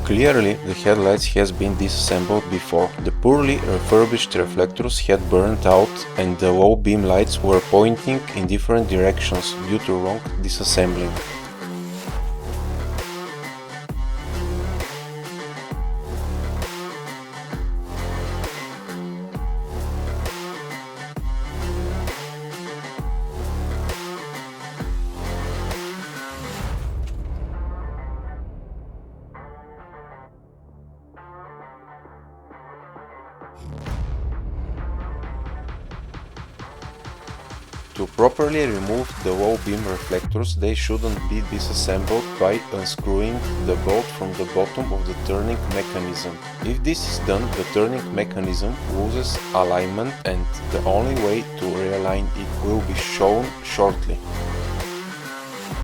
Clearly, the headlights has been disassembled before. The poorly refurbished reflectors had burned out and the low beam lights were pointing in different directions due to wrong disassembling. To properly remove the low beam reflectors, they shouldn't be disassembled by unscrewing the bolt from the bottom of the turning mechanism. If this is done, the turning mechanism loses alignment and the only way to realign it will be shown shortly.